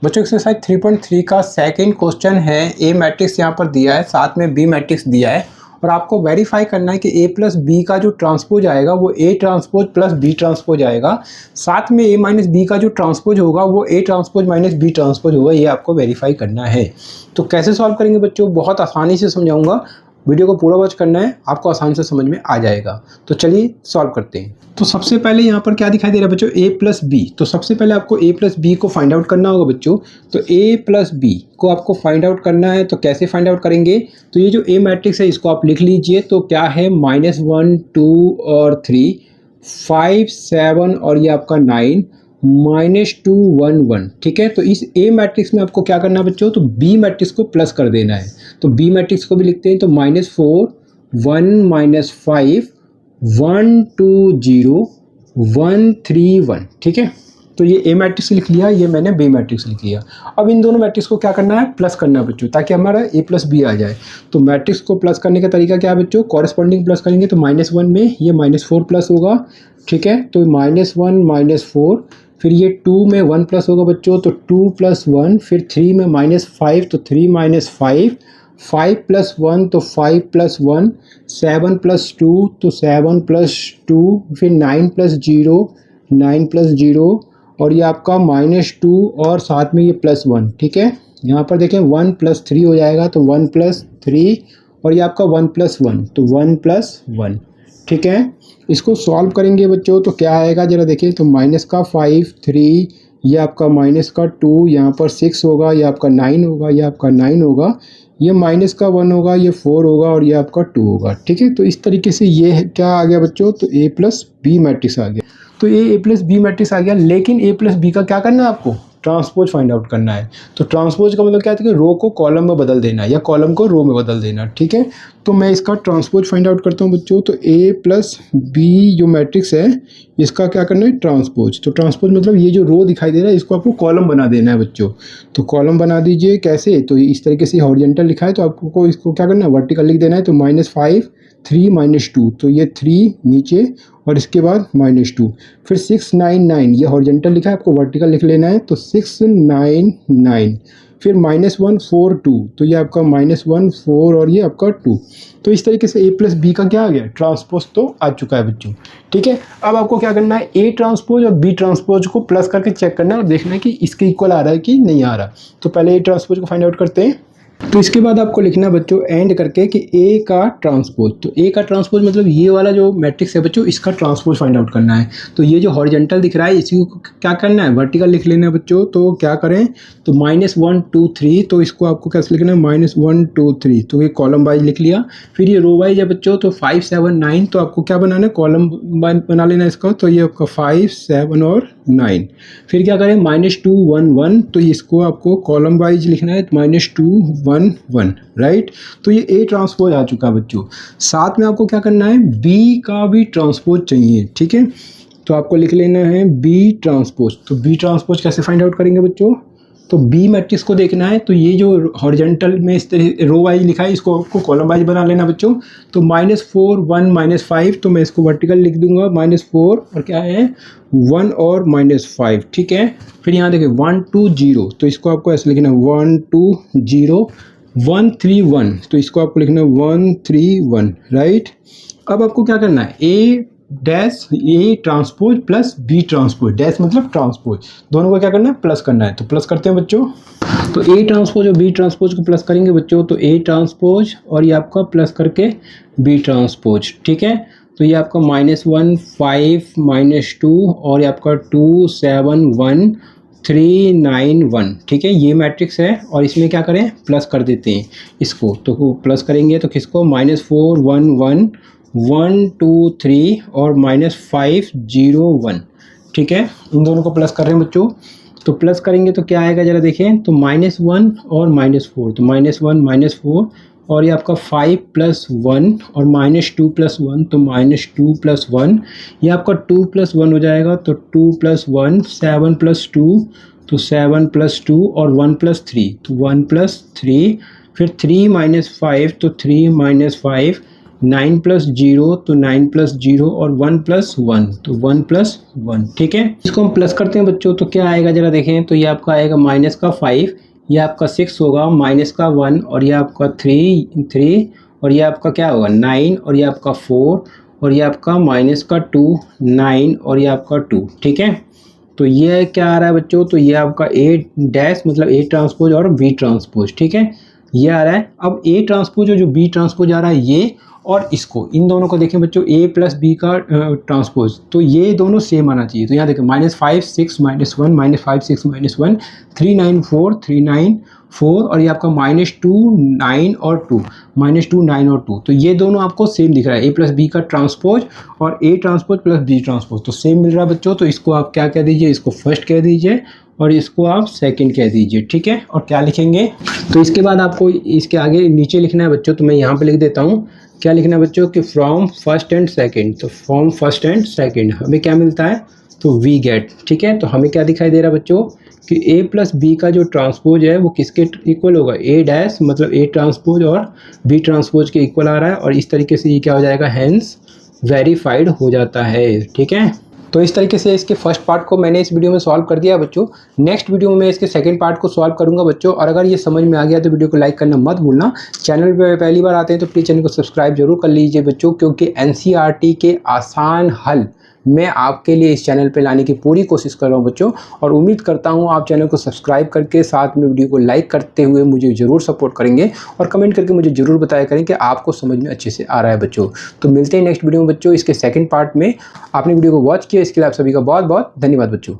बच्चों एक्सरसाइज 3.3 का second question है। ए मैट्रिक्स यहाँ पर दिया है, साथ में बी मैट्रिक्स दिया है और आपको वेरीफाई करना है कि ए प्लस बी का जो ट्रांसपोज आएगा वो A transpose plus B transpose आएगा, साथ में ए माइनस बी का जो ट्रांसपोज होगा वो A transpose minus B transpose होगा। ये आपको वेरीफाई करना है। तो कैसे सॉल्व करेंगे बच्चों, बहुत आसानी से समझाऊंगा, वीडियो को पूरा वॉच करना है, आपको आसानी से समझ में आ जाएगा। तो चलिए सॉल्व करते हैं। तो सबसे पहले यहाँ पर क्या दिखाई दे रहा है बच्चों, a प्लस बी। तो सबसे पहले आपको a प्लस बी को फाइंड आउट करना होगा बच्चों। तो a प्लस बी को आपको फाइंड आउट करना है। तो कैसे फाइंड आउट करेंगे, तो ये जो a मैट्रिक्स है इसको आप लिख लीजिए। तो क्या है, -1 2 और 3, 5 7 और ये आपका 9, -2 1 1। ठीक है, तो इस a मैट्रिक्स में आपको क्या करना है बच्चों, तो b मैट्रिक्स को प्लस कर देना है। तो b मैट्रिक्स को भी लिखते हैं। तो -4 1 -5 1 2 0 1 3 1। ठीक है, तो ये ए मैट्रिक्स लिख लिया, ये मैंने बी मैट्रिक्स लिख लिया। अब इन दोनों मैट्रिक्स को क्या करना है, प्लस करना है बच्चों, ताकि हमारा ए प्लस बी आ जाए। तो मैट्रिक्स को प्लस करने का तरीका क्या है बच्चों, कॉरेस्पॉन्डिंग प्लस करेंगे। तो -1 में ये -4 प्लस होगा। ठीक है, तो -1 -4, फिर ये 2 में 1 प्लस होगा बच्चों, तो 2 + 1, फिर 3 में -5, तो 3 - 5, 5 + 1 तो 5 + 1, 7 + 2 तो 7 + 2, फिर 9 + 0 9 + 0 और ये आपका -2 और साथ में ये +1। ठीक है, यहाँ पर देखें 1 + 3 हो जाएगा, तो 1 + 3 और ये आपका 1 + 1 तो 1 + 1। ठीक है, इसको सॉल्व करेंगे बच्चों तो क्या आएगा जरा देखिए। तो -5 3, ये आपका -2, यहाँ पर 6 होगा, ये आपका 9 होगा, ये आपका 9 होगा, ये -1 होगा, ये 4 होगा और ये आपका 2 होगा। ठीक है, तो इस तरीके से ये क्या आ गया बच्चों, तो a प्लस बी मैट्रिक्स आ गया। तो ये a प्लस बी मैट्रिक्स आ गया, लेकिन a प्लस बी का क्या करना है, आपको ट्रांसपोज फाइंड आउट करना है। तो ट्रांसपोज का मतलब क्या है कि रो को कॉलम में बदल देना या कॉलम को रो में बदल देना। ठीक है, तो मैं इसका ट्रांसपोज फाइंड आउट करता हूँ बच्चों। तो a प्लस बी जो मैट्रिक्स है इसका क्या करना है, ट्रांसपोज। तो ट्रांसपोज मतलब ये जो रो दिखाई दे रहा है इसको आपको कॉलम बना देना है बच्चों। तो कॉलम बना दीजिए, कैसे, तो इस तरीके से हॉरिजॉन्टल लिखा है तो आपको इसको क्या करना है, वर्टिकल लिख देना है। तो -5 3 -2, तो ये 3 नीचे और इसके बाद -2, फिर 6 9 9, ये हॉरिजॉन्टल लिखा है, आपको वर्टिकल लिख लेना है। तो 6 9 9, फिर -1 4 2, तो ये आपका -1 4 और ये आपका 2। तो इस तरीके से a प्लस बी का क्या आ गया, ट्रांसपोज तो आ चुका है बच्चों। ठीक है, अब आपको क्या करना है, a ट्रांसपोज और b ट्रांसपोज को प्लस करके चेक करना है और देखना है कि इसके इक्वल आ रहा है कि नहीं आ रहा। तो पहले a ट्रांसपोज को फाइंड आउट करते हैं। तो इसके बाद आपको लिखना है बच्चों एंड करके कि a का ट्रांसपोज। तो a का ट्रांसपोज मतलब ये वाला जो मैट्रिक्स है बच्चों इसका ट्रांसपोज फाइंड आउट करना है। तो ये जो हॉरिजॉन्टल दिख रहा है इसी को क्या करना है, वर्टिकल लिख लेना है बच्चों। तो क्या करें, तो -1 2 3, तो इसको आपको कैसे लिखना है, -1 2 3, तो ये कॉलम वाइज लिख लिया। फिर ये रो वाइज है बच्चों, तो 5 7 9, तो आपको क्या बनाना है, कॉलम बना लेना है इसका। तो ये आपका 5 7 और 9। फिर क्या करें, -2 1 1, तो इसको आपको कॉलम वाइज लिखना है, -2 1 1, राइट। तो ये a ट्रांसपोज आ चुका है बच्चों। साथ में आपको क्या करना है, b का भी ट्रांसपोज चाहिए। ठीक है, तो आपको लिख लेना है b ट्रांसपोज। तो b ट्रांसपोज कैसे फाइंड आउट करेंगे बच्चों, तो b मैट्रिक्स को देखना है। तो ये जो हॉरिजॉन्टल में इस तरह रो वाइज लिखा है इसको आपको कॉलम वाइज बना लेना बच्चों। तो -4 1 -5, तो मैं इसको वर्टिकल लिख दूंगा, -4 और क्या है 1 और -5। ठीक है, फिर यहाँ देखिए 1 2 0, तो इसको आपको ऐसे लिखना है 1 2 0 1 3 1, तो इसको आपको लिखना है 1 3 1, राइट। अब आपको क्या करना है, a transpose plus b transpose, dash मतलब ट्रांसपोज, दोनों को क्या करना है, प्लस करना है। तो प्लस करते हैं बच्चों। तो a ट्रांसपोज और b ट्रांसपोज को प्लस करेंगे बच्चों। तो a ट्रांसपोज और ये आपका प्लस करके b ट्रांसपोज। ठीक है, तो ये आपका -1 5 -2 और ये आपका 2 7 1 3 9 1। ठीक है, ये मैट्रिक्स है और इसमें क्या करें, प्लस कर देते हैं इसको। तो प्लस करेंगे तो किसको, -4 1 1 1 2 3 और -5 0 1। ठीक है, इन दोनों को प्लस कर रहे हैं बच्चों। तो प्लस करेंगे तो क्या आएगा जरा देखें, तो -1 और -4, तो -1 -4 और ये आपका 5 + 1 और -2 + 1, तो -2 + 1, ये आपका 2 + 1 हो जाएगा। तो 2 + 1 7 + 2, तो 7 + 2 और 1 + 3, तो 1 + 3, फिर 3 - 5, तो 3 - 5, 9 प्लस 0 तो 9 प्लस 0 और 1 प्लस 1 तो 1 प्लस 1, ठीक है। इसको हम प्लस करते हैं बच्चों, तो क्या आएगा जरा देखें, तो ये आपका आएगा माइनस का 5, ये आपका 6 होगा, माइनस का 1 और ये आपका 3 और ये आपका क्या होगा 9 और ये आपका 4 और ये आपका माइनस का 2 9 और ये आपका 2, ठीक है। तो ये क्या आ रहा है बच्चों, तो ये आपका ए डैश मतलब ए ट्रांसपोज और बी ट्रांसपोज, ठीक है, ये आ रहा है। अब ए ट्रांसपोज और जो बी ट्रांसपोज आ रहा है ये और इसको, इन दोनों को देखें बच्चों, ए प्लस बी का ट्रांसपोज, तो ये दोनों सेम आना चाहिए। तो यहाँ देखें -5 6 -1 -5 6 -1 3 9 4 3 9 4 और ये आपका -2 9 और 2 -2 9 और 2, तो ये दोनों आपको सेम दिख रहा है, ए प्लस बी का ट्रांसपोज और A transpose plus B transpose, तो सेम मिल रहा है बच्चों। तो इसको आप क्या कह दीजिए, इसको फर्स्ट कह दीजिए और इसको आप सेकंड कह दीजिए, ठीक है। और क्या लिखेंगे, तो इसके बाद आपको इसके आगे नीचे लिखना है बच्चों, तो मैं यहाँ पे लिख देता हूँ, क्या लिखना है बच्चों कि फ्रॉम फर्स्ट एंड सेकंड, तो फ्रॉम फर्स्ट एंड सेकंड हमें क्या मिलता है, तो वी गेट, ठीक है। तो हमें क्या दिखाई दे रहा है बच्चों कि ए प्लस बी का जो ट्रांसपोज है वो किसके इक्वल होगा, ए डैश मतलब ए ट्रांसपोज और बी ट्रांसपोज के इक्वल आ रहा है, और इस तरीके से ये क्या हो जाएगा, हैंस वेरीफाइड हो जाता है, ठीक है। तो इस तरीके से इसके फर्स्ट पार्ट को मैंने इस वीडियो में सॉल्व कर दिया बच्चों। नेक्स्ट वीडियो में मैं इसके सेकंड पार्ट को सॉल्व करूंगा बच्चों। और अगर ये समझ में आ गया तो वीडियो को लाइक करना मत भूलना। चैनल पे पहली बार आते हैं तो प्लीज़ चैनल को सब्सक्राइब जरूर कर लीजिए बच्चों, क्योंकि एनसीईआरटी के आसान हल मैं आपके लिए इस चैनल पे लाने की पूरी कोशिश कर रहा हूँ बच्चों। और उम्मीद करता हूँ आप चैनल को सब्सक्राइब करके साथ में वीडियो को लाइक करते हुए मुझे ज़रूर सपोर्ट करेंगे और कमेंट करके मुझे ज़रूर बताया करें कि आपको समझ में अच्छे से आ रहा है बच्चों। तो मिलते हैं नेक्स्ट वीडियो में बच्चों, इसके सेकंड पार्ट में। आपने वीडियो को वॉच किया इसके लिए आप सभी का बहुत बहुत धन्यवाद बच्चों।